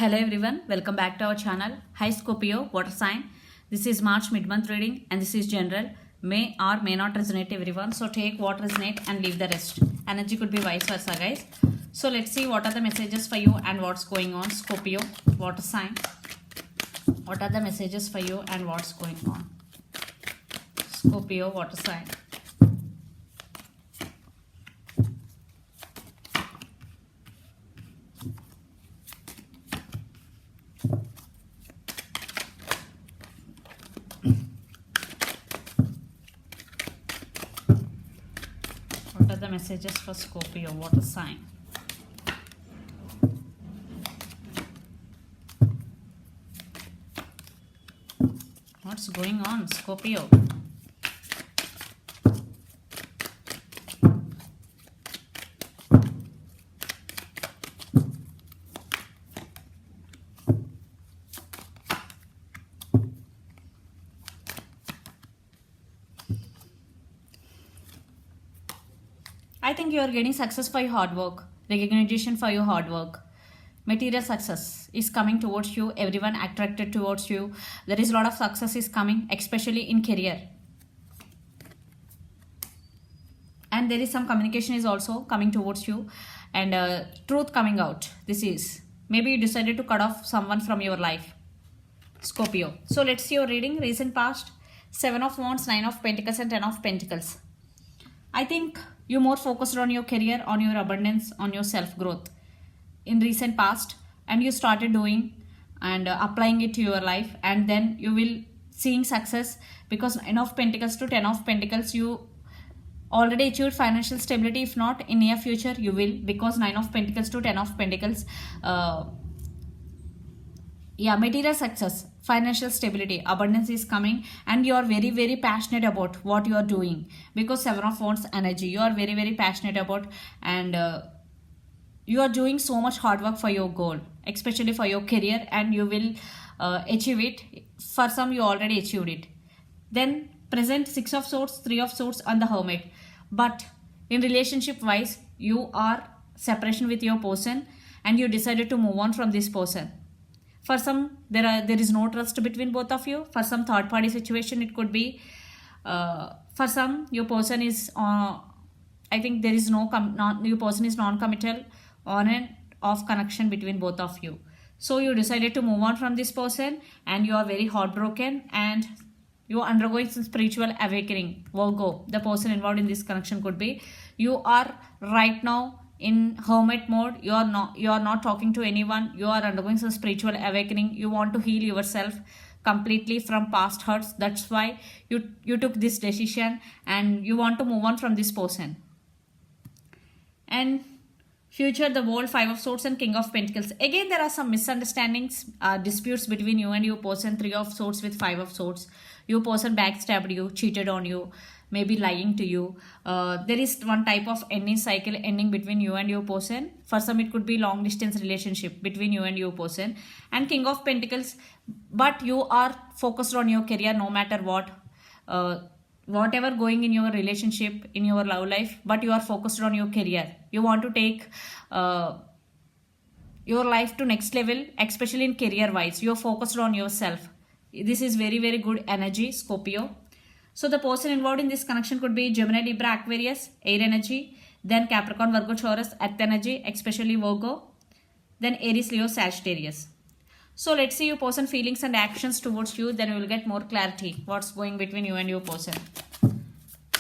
Hello everyone, welcome back to our channel. Hi Scorpio, water sign. This is March mid-month reading and this is general. May or may not resonate everyone. So take what resonate and leave the rest. Energy could be vice versa guys. So let's see what are the messages for you and what's going on. Scorpio, water sign. What are the messages for you and what's going on? Scorpio, water sign. What are the messages for Scorpio, water sign? What's going on, Scorpio? I think you are getting success for your hard work, recognition for your hard work. Material success is coming towards you, everyone attracted towards you. There is a lot of success is coming, especially in career. And there is some communication is also coming towards you and truth coming out. This is, maybe you decided to cut off someone from your life, Scorpio. So let's see your reading, recent past, 7 of Wands, 9 of Pentacles and 10 of Pentacles. I think you more focused on your career, on your abundance, on your self-growth in recent past, and you started doing and applying it to your life, and then you will seeing success because 9 of Pentacles to 10 of Pentacles, you already achieved financial stability. If not, in near future you will, because 9 of Pentacles to 10 of Pentacles, material success, financial stability, abundance is coming, and you are very passionate about what you are doing because 7 of Wands energy, you are very passionate about, and you are doing so much hard work for your goal, especially for your career, and you will achieve it. For some, you already achieved it. Then present 6 of Swords, 3 of Swords and the Hermit. But in relationship wise, you are separation with your person and you decided to move on from this person. For some, there is no trust between both of you. For some, third party situation it could be. For some, your person is I think there is your person is non-committal, on and off connection between both of you. So you decided to move on from this person and you are very heartbroken and you are undergoing some spiritual awakening. Virgo, the person involved in this connection could be. You are right now in hermit mode. You are not talking to anyone. You are undergoing some spiritual awakening. You want to heal yourself completely from past hurts. That's why you took this decision and you want to move on from this person. And future, the World, 5 of Swords and King of Pentacles. Again, there are some misunderstandings, disputes between you and your person. 3 of Swords with 5 of Swords. Your person backstabbed you, cheated on you, maybe lying to you. There is one type of ending cycle ending between you and your person. For some, it could be long distance relationship between you and your person. And King of Pentacles, but you are focused on your career no matter what. Whatever going in your relationship, in your love life, but you are focused on your career. You want to take your life to next level, especially in career wise. You are focused on yourself. This is very good energy, Scorpio. So the person involved in this connection could be Gemini, Libra, Aquarius, air energy, then Capricorn, Virgo, Taurus, earth energy, especially Virgo, then Aries, Leo, Sagittarius. So let's see your person feelings and actions towards you, then you will get more clarity what's going between you and your person.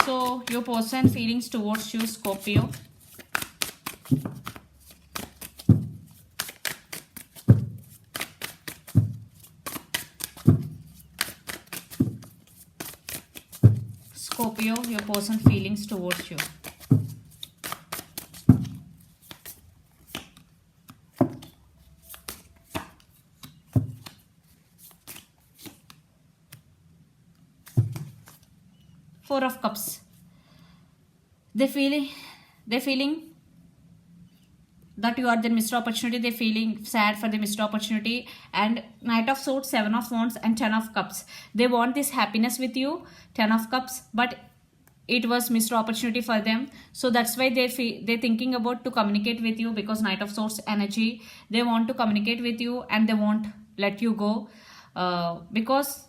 So your person feelings towards you, Scorpio. Scorpio, your person feelings towards you. Four of Cups. They're feeling that you are the missed opportunity. They're feeling sad for the missed opportunity. And Knight of Swords, 7 of Wands and 10 of Cups. They want this happiness with you, 10 of Cups, but it was missed opportunity for them. So that's why they're thinking about to communicate with you, because Knight of Swords energy, they want to communicate with you and they won't let you go, because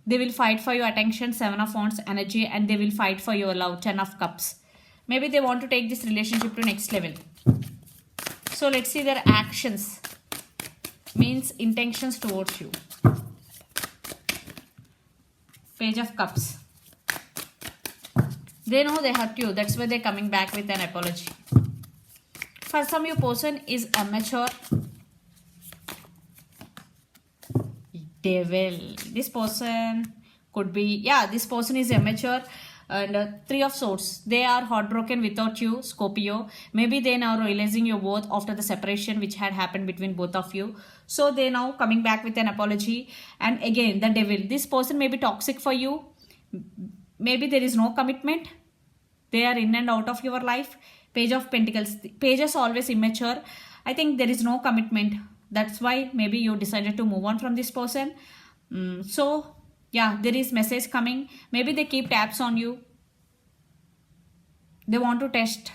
they will fight for your attention, Seven of Wands energy, and they will fight for your love, Ten of Cups. Maybe they want to take this relationship to next level. So let's see their actions, means intentions towards you. Page of Cups. They know they hurt you. That's why they're coming back with an apology. For some, your person is immature. Devil. This person could be, yeah, this person is immature. And Three of Swords. They are heartbroken without you, Scorpio. Maybe they now realizing your worth after the separation which had happened between both of you. So they now coming back with an apology. And again, the Devil. This person may be toxic for you. Maybe there is no commitment. They are in and out of your life. Page of Pentacles. Page is always immature. I think there is no commitment. That's why maybe you decided to move on from this person. So yeah, there is message coming. Maybe they keep tabs on you. They want to test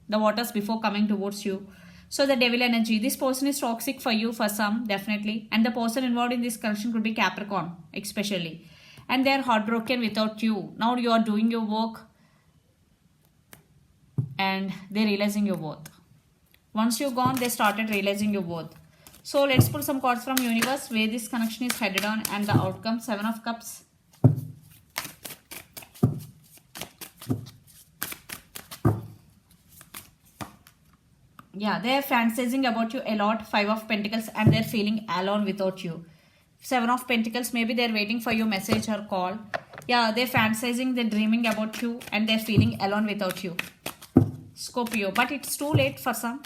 the waters before coming towards you. So the Devil energy. This person is toxic for you, for some, definitely. And the person involved in this connection could be Capricorn, especially. And they are heartbroken without you. Now you are doing your work and they're realizing your worth. Once you're gone, they started realizing your worth. So let's pull some cards from universe where this connection is headed on and the outcome. Seven of Cups. Yeah, they're fantasizing about you a lot. Five of Pentacles, and they're feeling alone without you. Seven of Pentacles, maybe they're waiting for your message or call. Yeah, they're fantasizing, they're dreaming about you, and they're feeling alone without you, Scorpio. But it's too late for some.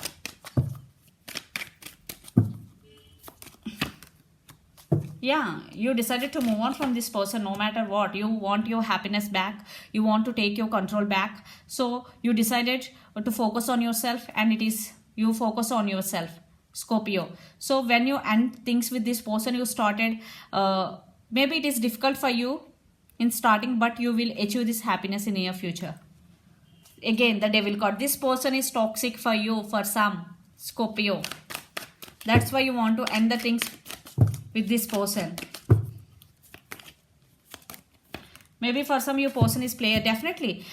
Yeah, you decided to move on from this person no matter what. You want your happiness back. You want to take your control back. So you decided to focus on yourself, and it is you focus on yourself, Scorpio. So when you end things with this person, you started, maybe it is difficult for you in starting, but you will achieve this happiness in near future. Again, the Devil card. This person is toxic for you, for some, Scorpio. That's why you want to end the things with this person. Maybe for some, your person is player, definitely.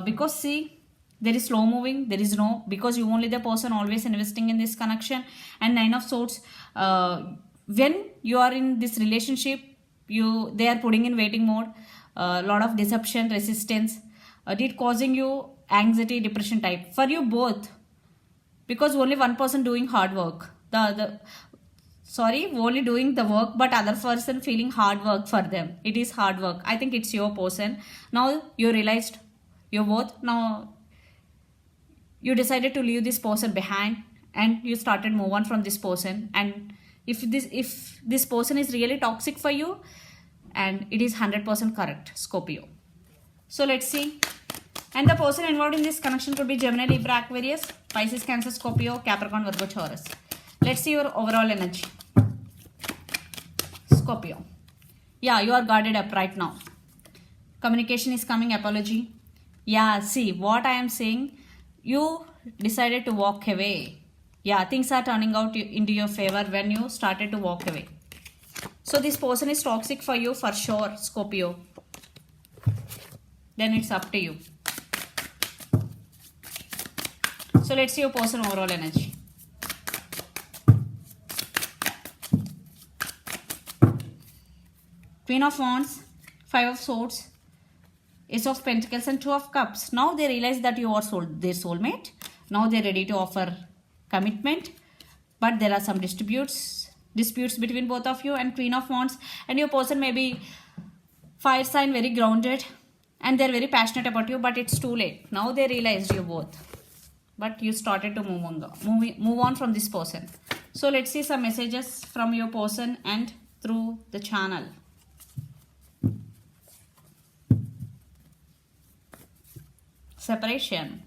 Because see, there is slow moving, there is no, because you only the person always investing in this connection. And Nine of Swords, when you are in this relationship, they are putting in waiting mode. A lot of deception, resistance, it causing you anxiety, depression type for you both, because only one person doing hard work, only doing the work, but other person feeling hard work for them. It is hard work. I think it's your person. Now you realized your worth. Now you decided to leave this person behind and you started move on from this person. And if this person is really toxic for you, and it is 100% correct, Scorpio. So let's see. And the person involved in this connection could be Gemini, Libra, Aquarius, Pisces, Cancer, Scorpio, Capricorn, Virgo, Taurus. Let's see your overall energy, Scorpio. Yeah, you are guarded up right now. Communication is coming, apology. Yeah, see what I am saying. You decided to walk away. Yeah, things are turning out into your favor when you started to walk away. So this person is toxic for you for sure, Scorpio. Then it's up to you. So let's see your person overall energy. Queen of Wands, Five of Swords, Ace of Pentacles, and Two of Cups. Now they realize that you are their soulmate. Now they're ready to offer commitment. But there are some disputes between both of you. And Queen of Wands, and your person may be fire sign, very grounded, and they're very passionate about you, but it's too late. Now they realized your worth, but you started to move on from this person. So let's see some messages from your person and through the channel. Separation.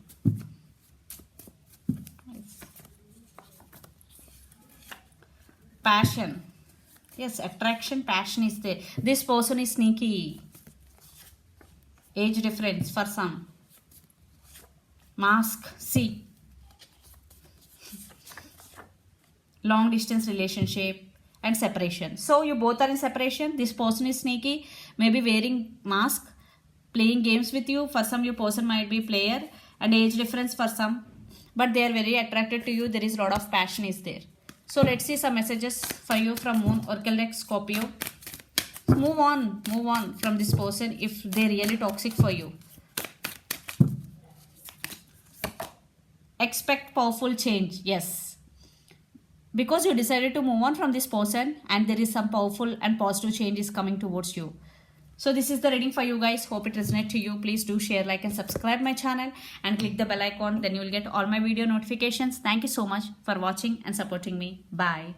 Passion. Yes, attraction, passion is there. This person is sneaky. age difference for some, mask, C, long distance relationship, and separation. So you both are in separation. This person is sneaky, maybe wearing mask, playing games with you. For some, your person might be player, and age difference for some, but they are very attracted to you. There is a lot of passion is there. So let's see some messages for you from Moon Oracle deck Scorpio. Move on from this person if they're really toxic for you. Expect powerful change. Yes, because you decided to move on from this person, and there is some powerful and positive change is coming towards you. So this is the reading for you guys. Hope it resonates to you. Please do share, like, and subscribe my channel, and click the bell icon. Then you will get all my video notifications. Thank you so much for watching and supporting me. Bye.